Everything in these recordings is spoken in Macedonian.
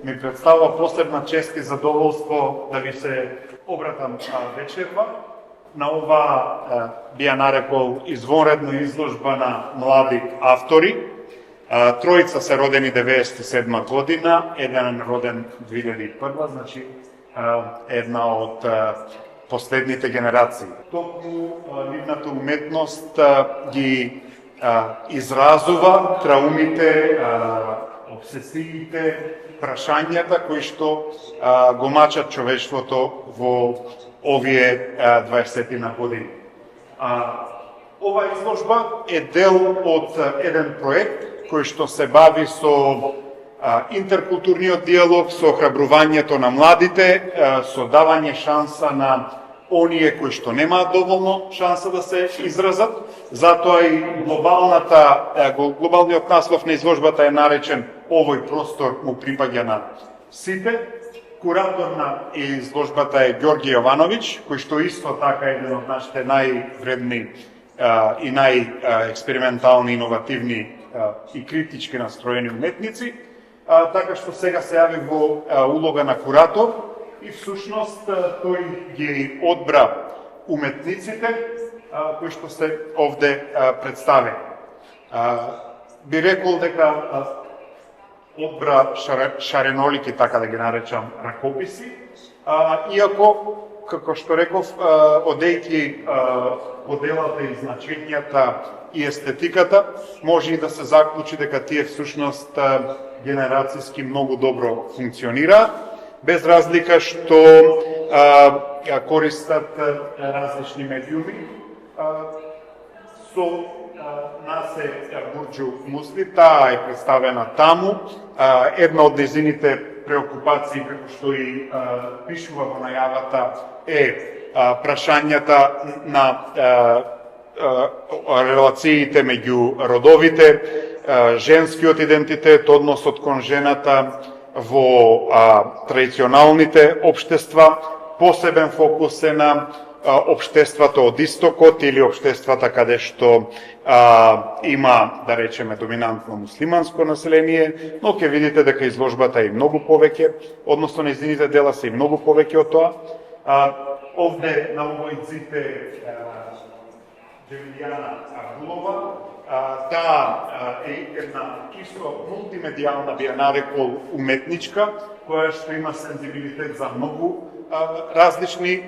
ми представува посебна чест и задоволство да ви се обратам вечерва на ова, би ја нарекол, извонредна изложба на млади автори. Троица се родени 97 година, еден роден 2001, значи една од последните генерации. Токму нивната уметност ги изразува траумите, обсесиите, прашањата кои што го мачат човештвото во овие 20 години. Ова изложба е дел од еден проект кој што се бави со интеркултурниот диалог, со охрабрувањето на младите, со давање шанса на оние кои што немаат доволно шанса да се изразат. Затоа и глобалниот наслов на изложбата е наречен "Овој простор му припаѓа на сите". Куратор на изложбата е Ѓорги Јовановиќ, кој што исто така е еден од нашите највредни и најекспериментални, иновативни и критички настроени уметници, така што сега се јави во улога на куратор и всушност тој ги одбра уметниците кои што се овде представени. Би рекол дека одбра шаренолики, така да ги наречам, ракописи, иако, како што реков, одејќи по делата и значењата и естетиката, може и да се заклучи дека тие всушност генерацијски многу добро функционираат, без разлика што користат различни медиуми. Со нас е Бурџу Мусли, таа е представена таму. Една од незините преокупации, како што и пишува во најавата, е прашањата на релациите меѓу родовите, женскиот идентитет, односот кон жената во традиционалните општества, посебен фокус е на општествата од истокот или општествата каде што има, да речеме, доминантно муслиманско население, но ќе видите дека изложбата е многу повеќе, односно нејзините дела се и многу повеќе од тоа. Овде на овој цит е Джемилијана Агулова. Таа е една исто мултимедијална, би ја нарекол, уметничка, која што има сензибилитет за многу различни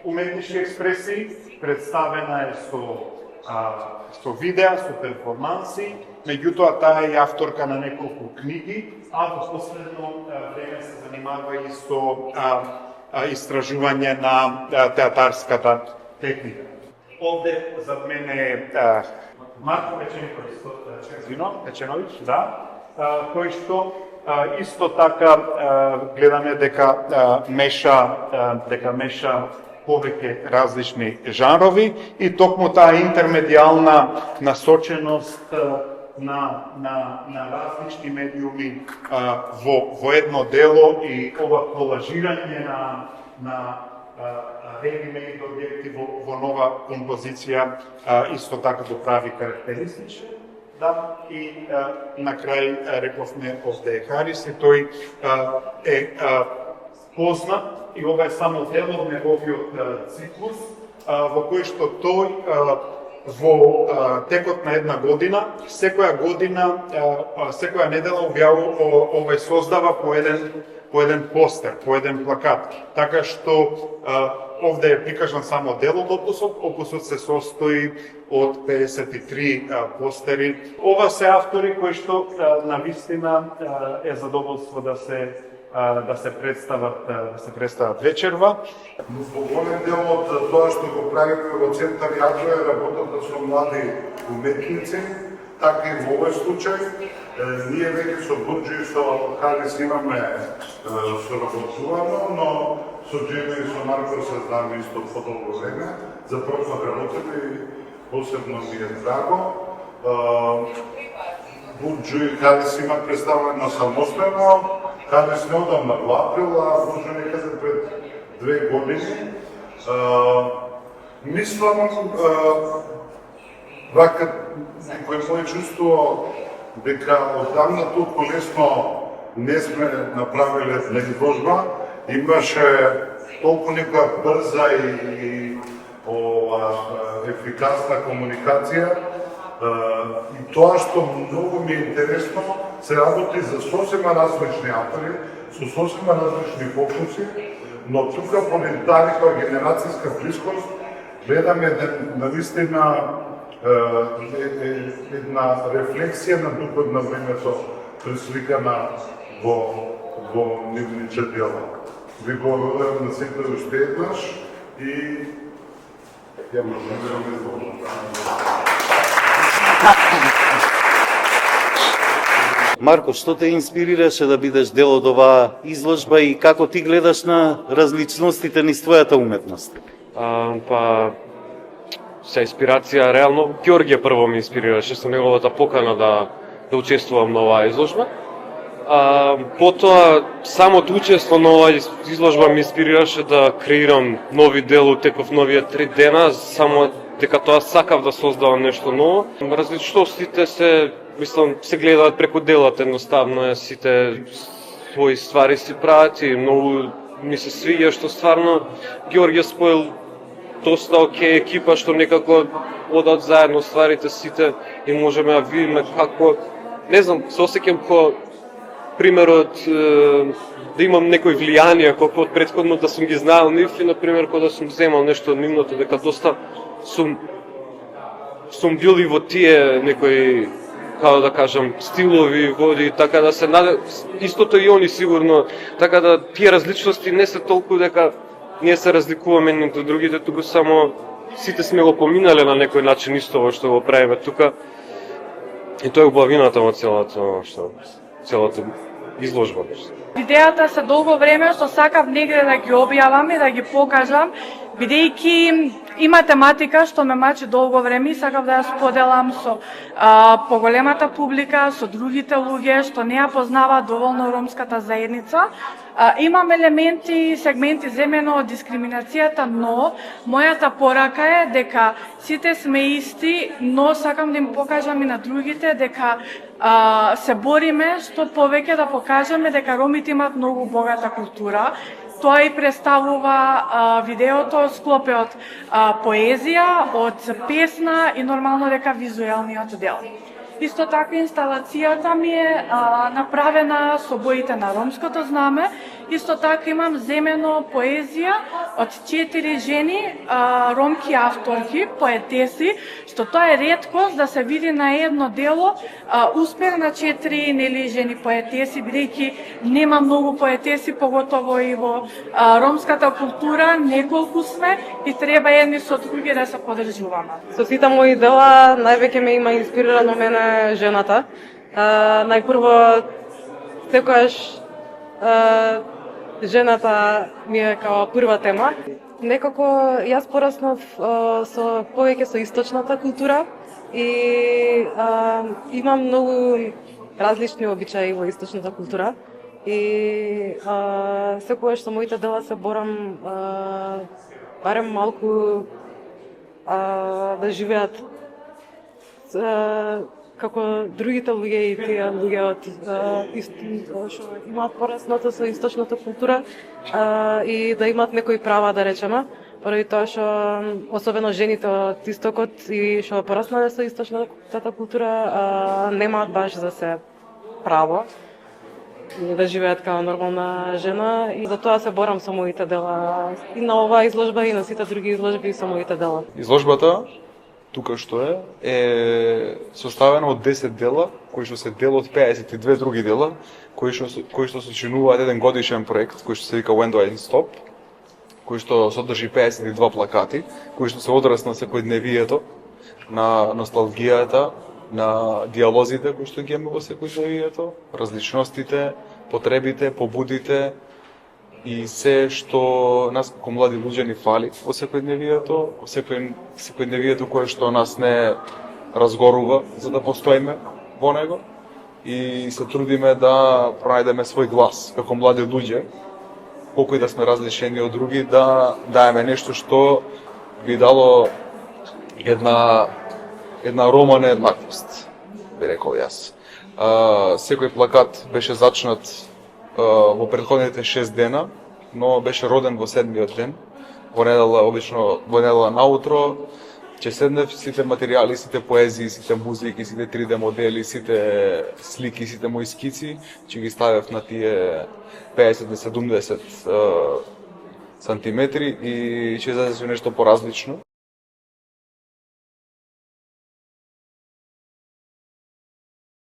уметнички експресии. Представена е со видеа, со перформанси, меѓутоа таа е авторка на неколку книги, а во последно време се занимава и со истражување на театарската техника. Овде зад мене е Марко Печеновиќ, кој што исто така гледаме дека меша повеќе различни жанрови и токму таа интермедијална насоченост на различни медиуми во едно дело и ова колажирање на ready-made објекти во нова композиција исто така го прави карактеристичен. И на крај рековме овде е Харис и тој е познат и ова е само дел од неговиот циклус во кој што тој во текот на една година, секоја недела овој создава по еден постер, по еден плакат. Така што овде е прикажан само дел од опусот. Опусот се состои од 53 постери. Ова се автори кои што навистина е задоволство да се представат вечерва. Во голем дел од тоа што го правиме во Центар Јадро е работата со млади уметници, така и во овој случај. Ние веќе со Бурџу и со Харис имаме соработувано, но со Джеми и со Марко се знаме исто подолго време. За прв пат работиме и посебно ми е драго. Бурџу и Харис има представено самостојно. Харис неодамна во април, а Бурџу некаде пред 2 години. Мислам, вака некој мој чувство дека одамна толку лесно не сме направиле на изложба. Имаше толку некоја брза и ефикасна комуникација. И тоа што многу ми е интересно, се работи за сосема различни автори, со сосема различни фокуси, но тука поради таа генерацијска близкост гледаме навистина една рефлексија на духот на времето присликана во нивните дела. Ви благодарам на секој уште еднаш и ја благодарам за Марко, што те инспирираше да бидеш дел од оваа изложба и како ти гледаш на различностите низ твојата уметност? Се инспирација реално Ѓорѓе прво ме инспирираше со неговата покана да учествувам на оваа изложба. Потоа самото учество на оваа изложба ме инспирираше да креирам нови дел теков новија 3 дена, само дека тоа сакав да создавам нешто ново. Различностите се се гледаат преку делата, едноставно е, сите своји ствари си прават и многу ми се свиѓа што стварно Ѓорѓе споил доста окей екипа што некако одат заедно стварите сите и можеме да видиме како, не знам, се осеќам ко примерот да имам некој влијание како од претходно да сум ги знаел нив и например кога да сум земал нешто од нивното, дека доста сум бил и во тие некои, како да кажам, стилови, води, така да се истото и они сигурно, така да тие различности не се толку дека ние се разликуваме едни од другите, туку само сите сме го поминале на некој начин исто во што го правиме тука. И тоа е убавината во целата изложба. Идејата се долго време што сакав негде да ги објавам и да ги покажам, бидејќи има тематика што ме мачи долго време и сакав да ја споделам со поголемата публика, со другите луѓе што не ја познаваат доволно ромската заедница. Имам елементи и сегменти земено од дискриминацијата, но мојата порака е дека сите сме исти, но сакам да им покажам и на другите дека се бориме што повеќе да покажеме дека ромите имаат многу богата култура. Тоа и представува видеото склопе од поезија, од песна и нормално дека визуелниот дел. Исто така инсталацијата ми е направена со боите на ромското знаме. Исто така имам земено поезија од 4 жени, ромки авторки, поетеси, што тоа е реткост да се види на едно дело успех на 4 жени поетеси, бидејќи нема многу поетеси, поготово и во ромската култура, неколку сме и треба едни со други да се подржуваме. Со сите мои дела највеќе ме има инспирирано мене жената. Најпрво, секојаш жената ми е као прва тема. Некако јас пораснав повеќе со источната култура и имам многу различни обичаи во источната култура и секогаш со моите дела се борам барем малку да живеат како другите луѓе и тие луѓе од што имаат порасното со источната култура и да имаат некои права, да речеме, поради тоа што особено жените од истокот и што пораснале со источната култура немаат баш за се право да живеат како нормална жена и за тоа се борам со моите дела и на оваа изложба и на сите други изложби со моите дела. Изложбата тука што е составена од 10 дела, кои што се дел од 52 други дела, кои што сочинуваат еден годишен проект, кој што се вика When Do I Stop, кој што содржи 52 плакати, кои што се одраз на секојдневието, на носталгијата, на диалозите кои што ги имаме во секојдневието, различностите, потребите, побудите и се што нас како млади луѓе ни фали во секојдневието, секојдневието кое што нас не разгорува за да постоиме во него и се трудиме да пронајдеме свој глас како млади луѓе, колку и да сме различени од други, да даеме нешто што би дало една рома нееднаквост, би рекол јас. Секој плакат беше зачнат во претходните 6 дена, но беше роден во 7-миот ден. Во недела, обично во недела наутро, ќе седнев сите материјали, сите поезии, сите музики, сите 3D модели, сите слики, сите мои скици, ќе ги ставев на тие 50 до 70 сантиметри и ќе излезе нешто поразлично.